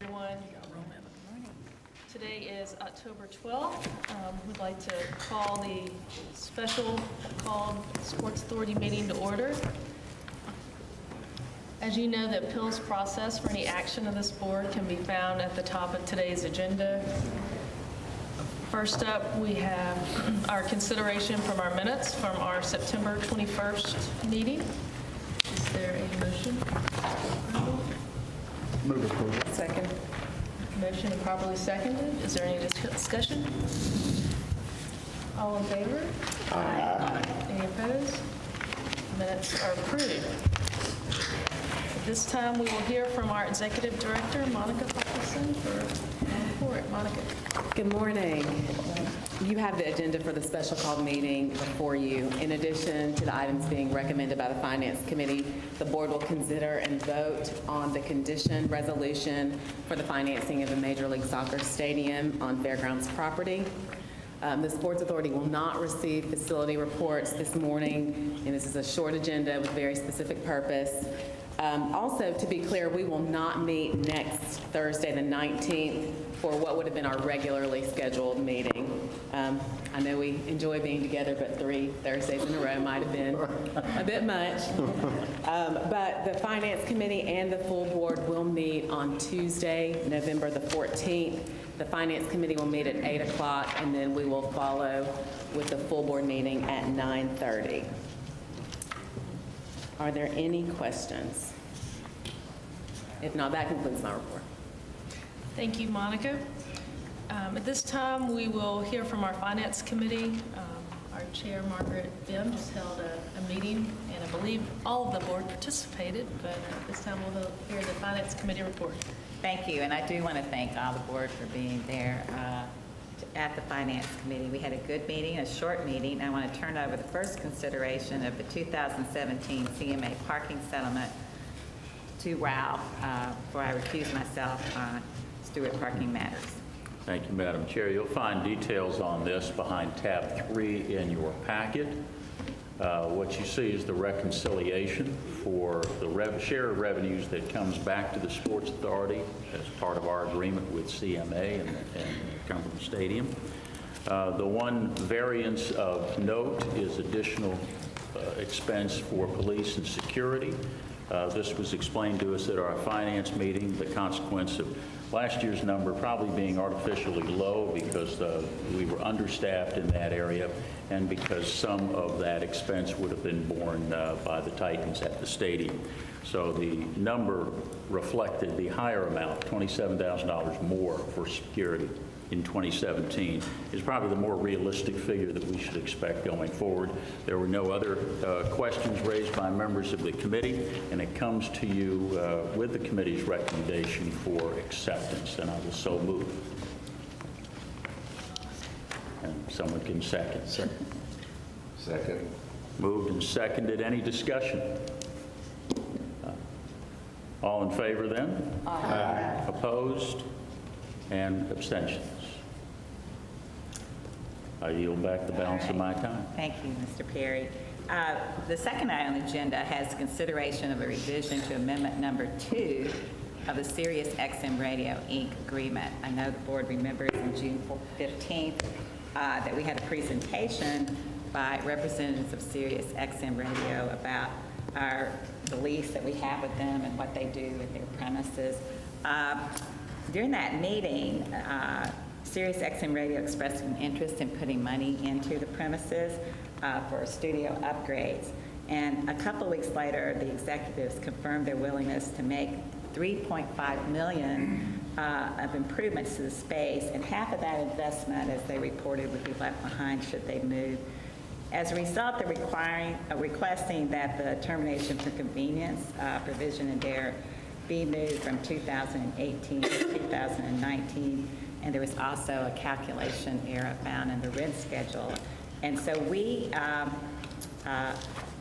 Everyone, today is October 12th. We'd like to call the special called Sports Authority meeting to order. As you know, the appeals process for any action of this board can be found at the top of today's agenda. First up, we have our consideration from our minutes from our September 21st meeting. Is there a motion? Move approval. Second. Motion and properly seconded. Is there any discussion? All in favor? Aye. Any opposed? Minutes are approved. At this time, we will hear from our Executive Director, Monica Paulson, for a report. Monica. Good morning. You have the agenda for the special called meeting before you. In addition to the items being recommended by the Finance Committee, the board will consider and vote on the condition resolution for the financing of a Major League Soccer stadium on Fairgrounds property. The Sports Authority will not receive facility reports this morning, and this is a short agenda with very specific purpose. Also, to be clear, we will not meet next Thursday, the 19th, for what would have been our regularly scheduled meeting. I know we enjoy being together, but 3 Thursdays in a row might have been a bit much. But the Finance Committee and the full board will meet on Tuesday, November the 14th. The Finance Committee will meet at 8 o'clock, and then we will follow with the full board meeting at 9:30. Are there any questions? If not, that concludes my report. Thank you, Monica. At this time, we will hear from our Finance Committee. Our Chair, Margaret Bims, held a meeting, and I believe all of the board participated, but at this time we'll hear the Finance Committee report. Thank you, and I do want to thank all the board for being there at the Finance Committee. We had a good meeting, a short meeting. I want to turn over the first consideration of the 2017 CMA parking settlement to Ralph before I recuse myself on Stewart Parking Matters. Thank you, Madam Chair. You'll find details on this behind tab 3 in your packet. What you see is the reconciliation for the share of revenues that comes back to the Sports Authority as part of our agreement with CMA and Cumberland Stadium. The one variance of note is additional expense for police and security. This was explained to us at our finance meeting, the consequence of last year's number probably being artificially low because we were understaffed in that area and because some of that expense would have been borne by the Titans at the stadium. So the number reflected the higher amount, $27,000 more for security in 2017, is probably the more realistic figure that we should expect going forward. There were no other questions raised by members of the committee, and it comes to you with the committee's recommendation for acceptance, and I will so move. And someone can second. Second. Moved and seconded. Any discussion? All in favor then? Aye. Opposed? And abstentions? I yield back the balance of my time. Thank you, Mr. Perry. The second item on the agenda has consideration of a revision to Amendment Number 2 of the Sirius XM Radio, Inc. agreement. I know the board remembers on June 15th that we had a presentation by representatives of Sirius XM Radio about the lease that we have with them and what they do with their premises. During that meeting, Sirius XM Radio expressed an interest in putting money into the premises for studio upgrades. And a couple weeks later, the executives confirmed their willingness to make $3.5 million of improvements to the space, and half of that investment, as they reported, would be left behind should they move. As a result, they're requesting that the termination for convenience provision in there be moved from 2018 to 2019, and there was also a calculation error found in the rent schedule. And so we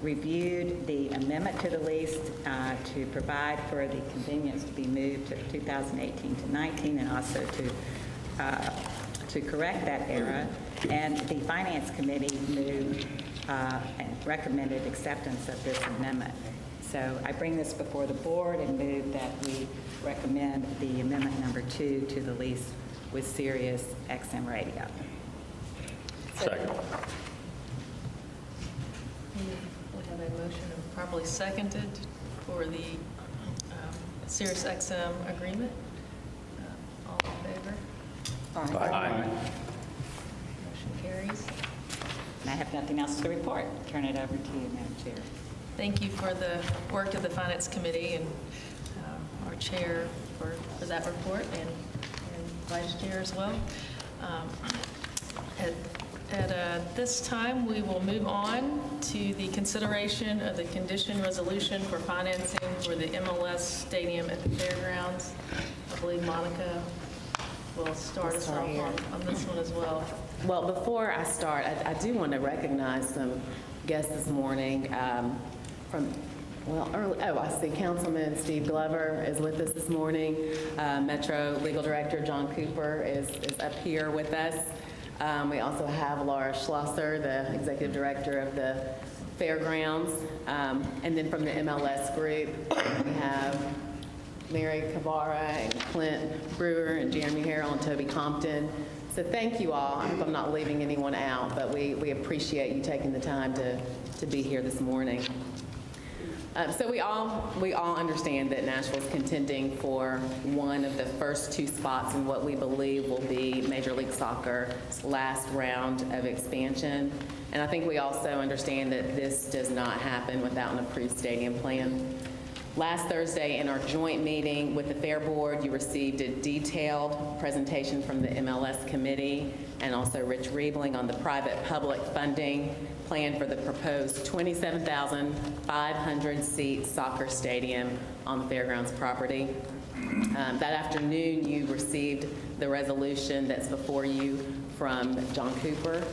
reviewed the amendment to the lease to provide for the convenience to be moved to 2018 to 19, and also to correct that error. And the Finance Committee moved and recommended acceptance of this amendment. So I bring this before the board and move that we recommend the amendment number 2 to the lease with Sirius XM Radio. Second. We have a motion properly seconded for the Sirius XM agreement. All in favor? Aye. Motion carries. And I have nothing else to report. Turn it over to you, Madam Chair. Thank you for the work of the Finance Committee and our chair for that report, and vice chair as well. At this time, we will move on to the consideration of the condition resolution for financing for the MLS Stadium at the fairgrounds. I believe Monica will start us off on this one as well. Well, before I start, I do want to recognize some guests this morning I see Councilman Steve Glover is with us this morning. Metro Legal Director John Cooper is up here with us. We also have Laura Schlosser, the Executive Director of the Fairgrounds. And then from the MLS group, we have Mary Cavara and Clint Brewer and Jeremy Harrell and Toby Compton. So thank you all. I hope I'm not leaving anyone out, but we appreciate you taking the time to be here this morning. So we all understand that Nashville's contending for one of the first 2 spots in what we believe will be Major League Soccer's last round of expansion. And I think we also understand that this does not happen without an approved stadium plan. Last Thursday in our joint meeting with the Fair Board, you received a detailed presentation from the MLS committee and also Rich Riebling on the private-public funding plan for the proposed 27,500 seat soccer stadium on the fairgrounds property. That afternoon, you received the resolution that's before you from John Cooper.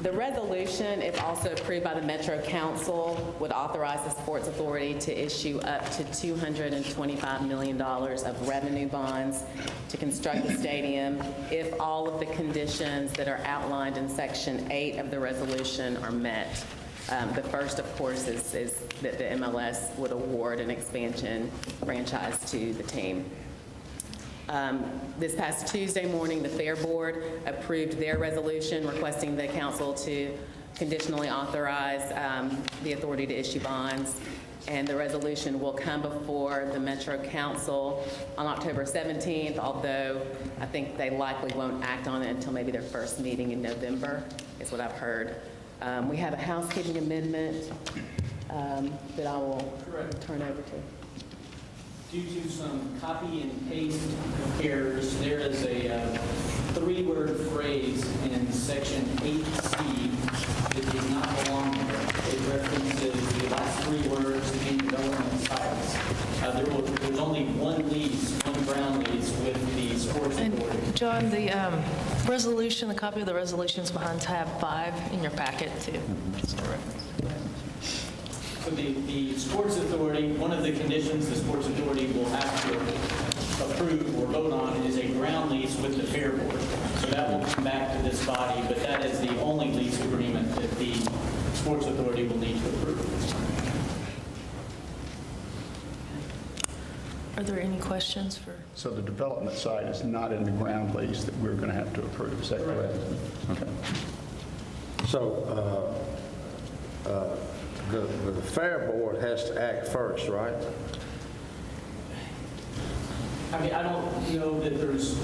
The resolution, if also approved by the Metro Council, would authorize the Sports Authority to issue up to $225 million of revenue bonds to construct the stadium if all of the conditions that are outlined in Section 8 of the resolution are met. The first, of course, is that the MLS would award an expansion franchise to the team. This past Tuesday morning, the Fair Board approved their resolution requesting the council to conditionally authorize the authority to issue bonds, and the resolution will come before the Metro Council on October 17th, although I think they likely won't act on it until maybe their first meeting in November, is what I've heard. We have a housekeeping amendment that I will turn over to. Due to some copy and paste errors, there is a 3-word phrase in section 8C that does not belong there. It references the last 3 words in development sites. There's only one ground lease with the Sports Authority. And John, the resolution, the copy of the resolution is behind tab 5 in your packet too. Just a reference. So the Sports Authority, one of the conditions the Sports Authority will have to approve or vote on is a ground lease with the Fair Board. So that will come back to this body, but that is the only lease agreement that the Sports Authority will need to approve. Are there any questions for? So the development site is not in the ground lease that we're going to have to approve, is that correct? Okay. So the Fair Board has to act first, right? I mean, I don't know that there's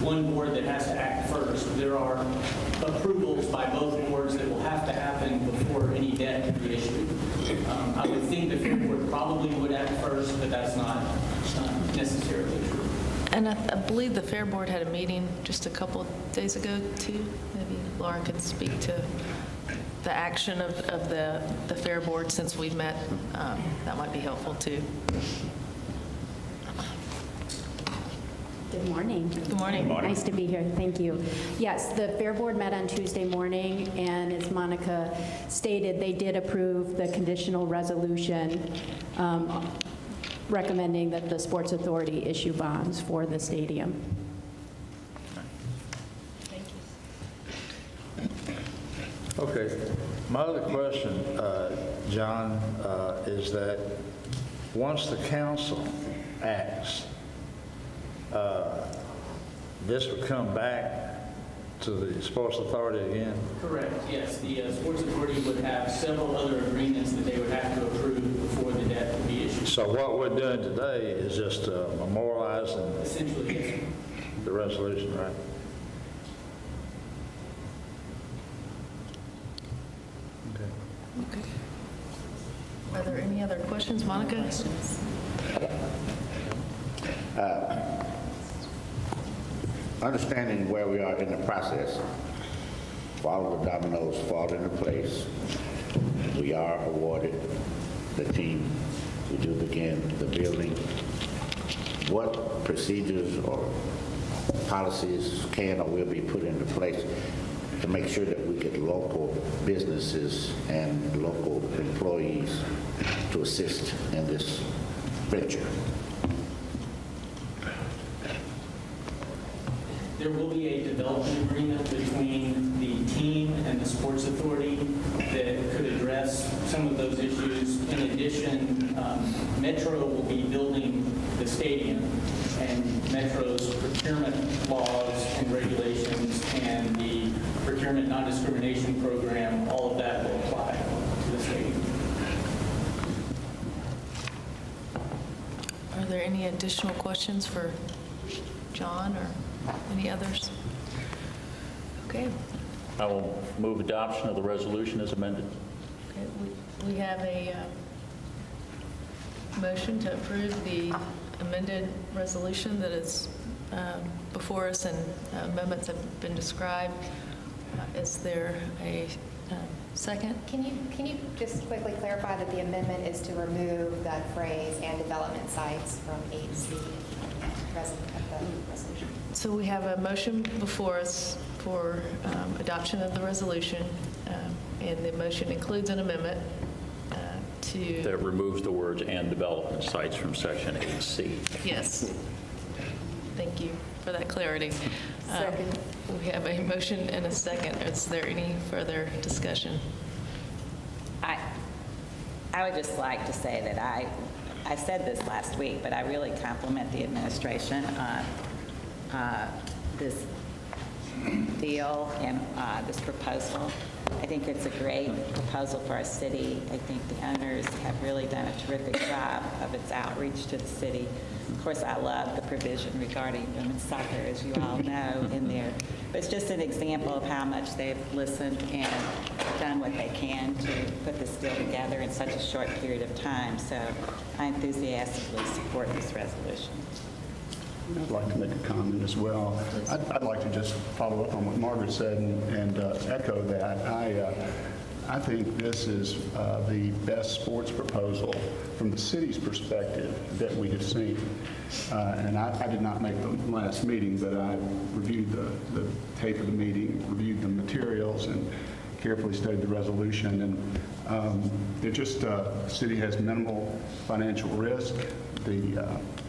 one board that has to act first. There are approvals by both boards that will have to happen before any debt can be issued. I would think the Fair Board probably would act first, but that's not necessarily true. And I believe the Fair Board had a meeting just a couple days ago too. Maybe Laura could speak to the action of the Fair Board since we've met. That might be helpful too. Good morning. Good morning. Nice to be here. Thank you. Yes, the Fair Board met on Tuesday morning, and as Monica stated, they did approve the conditional resolution recommending that the Sports Authority issue bonds for the stadium. Thank you. Okay. My other question, John, is that once the council acts, this would come back to the Sports Authority again? Correct, yes. The Sports Authority would have several other agreements that they would have to approve before the debt would be issued. So what we're doing today is just memorializing Essentially, yes. the resolution, right? Okay. Are there any other questions, Monica? Understanding where we are in the process, all of the dominoes fall into place. We are awarded the team. We do begin the building. What procedures or policies can or will be put into place to make sure that we get local businesses and local employees to assist in this venture? There will be a development agreement between the team and the Sports Authority that could address some of those issues. In addition, Metro will be building the stadium, and Metro's procurement laws and regulations and the procurement non-discrimination program, all of that will apply to the stadium. Are there any additional questions for John or any others? Okay. I will move adoption of the resolution as amended. Okay, we have a motion to approve the amended resolution that is before us, and amendments have been described. Is there a second? Can you just quickly clarify that the amendment is to remove that phrase "and development sites" from 8C of the resolution? So we have a motion before us for adoption of the resolution, and the motion includes an amendment to... That removes the words "and development sites" from section 8C. Yes. Thank you for that clarity. Second. We have a motion and a second. Is there any further discussion? I would just like to say that I said this last week, but I really compliment the administration on this deal and this proposal. I think it's a great proposal for our city. I think the owners have really done a terrific job of its outreach to the city. Of course, I love the provision regarding women's soccer, as you all know, in there. But it's just an example of how much they've listened and done what they can to put this deal together in such a short period of time. So I enthusiastically support this resolution. I'd like to make a comment as well. I'd like to just follow up on what Margaret said and echo that. I think this is the best sports proposal from the city's perspective that we have seen. And I did not make the last meeting, but I reviewed the tape of the meeting, reviewed the materials, and carefully studied the resolution. And it just, the city has minimal financial risk.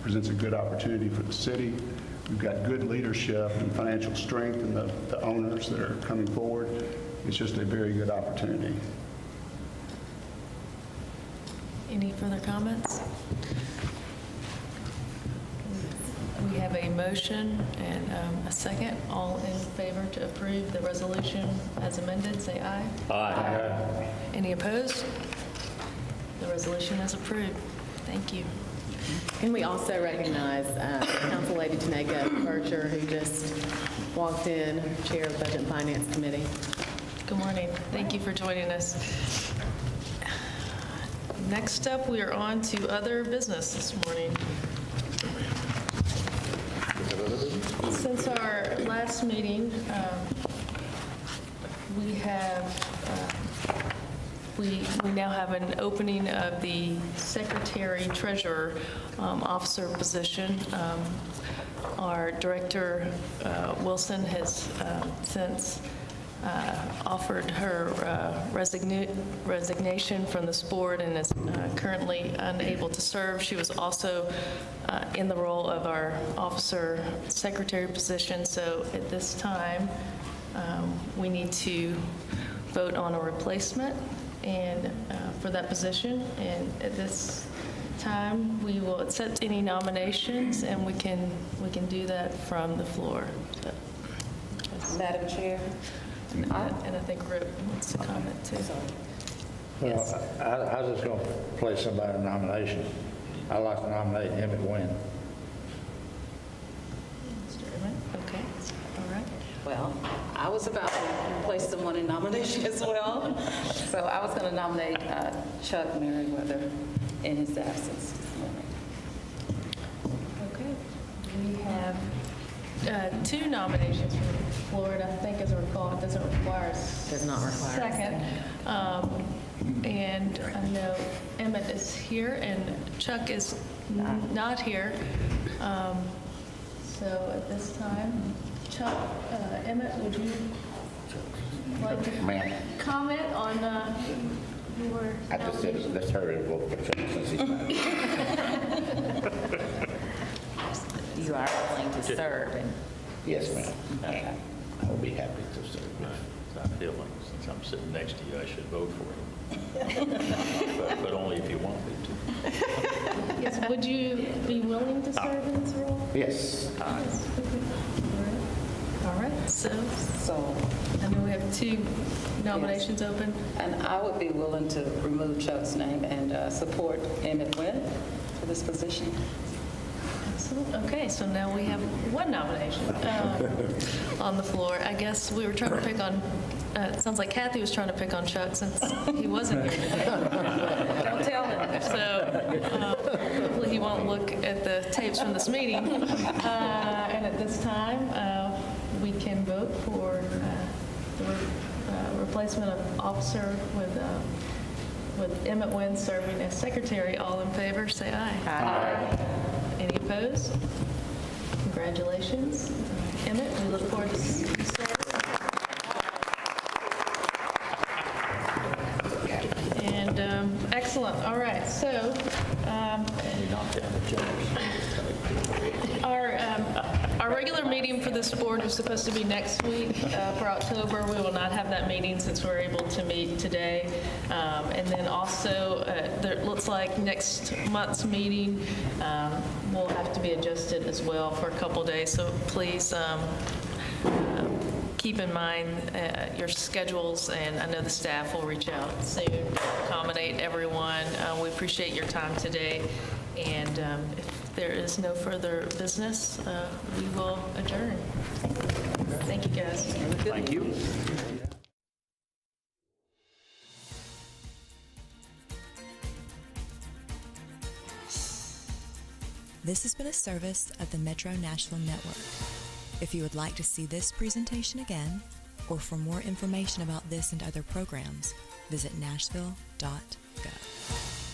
Presents a good opportunity for the city. We've got good leadership and financial strength in the owners that are coming forward. It's just a very good opportunity. Any further comments? We have a motion and a second. All in favor to approve the resolution as amended, say aye. Aye. Any opposed? The resolution is approved. Thank you. And we also recognize Council Lady Tanaka Berger, who just walked in, Chair of the Budget and Finance Committee. Good morning. Thank you for joining us. Next up, we are on to other business this morning. Since our last meeting, we now have an opening of the Secretary-Treasurer officer position. Our Director, Wilson, has since offered her resignation from this board and is currently unable to serve. She was also in the role of our officer secretary position, so at this time, we need to vote on a replacement and for that position. And at this time, we will accept any nominations, and we can do that from the floor. So, yes. Madam Chair? And I think Rip wants to comment too. Well, I was just going to place somebody in nomination. I'd like to nominate Emmett Wynn. Mr. Emmett, okay, all right. Well, I was about to place someone in nomination as well. So I was going to nominate Chuck Merriweather in his absence this morning. Okay, we have 2 nominations from the floor, and I think, as I recall, it doesn't require a Does not require a second. And I know Emmett is here, and Chuck is not here. So at this time, Chuck, Emmett, would you like to Ma'am. comment on your I just said, let's hurry and vote for Chuck since he's not here. You are willing to serve, and Yes, ma'am. I will be happy to serve. I feel like since I'm sitting next to you, I should vote for him. But only if you want me to. Yes, would you be willing to serve in this role? Yes. All right, so I know we have 2 nominations open. And I would be willing to remove Chuck's name and support Emmett Wynn for this position. Excellent. Okay, so now we have 1 nomination on the floor. I guess we were trying to pick on, it sounds like Kathy was trying to pick on Chuck since he wasn't here today. Don't tell him. So hopefully he won't look at the tapes from this meeting. And at this time, we can vote for the replacement of officer with Emmett Wynn serving as secretary. All in favor, say aye. Aye. Any opposed? Congratulations, Emmett. We look forward to seeing you serve. And excellent. All right. So our regular meeting for this board was supposed to be next week for October. We will not have that meeting since we're able to meet today. And then also, it looks like next month's meeting will have to be adjusted as well for a couple days. So please keep in mind your schedules, and I know the staff will reach out soon to accommodate everyone. We appreciate your time today, and if there is no further business, we will adjourn. Thank you, guys. Thank you. This has been a service of the Metro Nashville Network. If you would like to see this presentation again, or for more information about this and other programs, visit nashville.gov.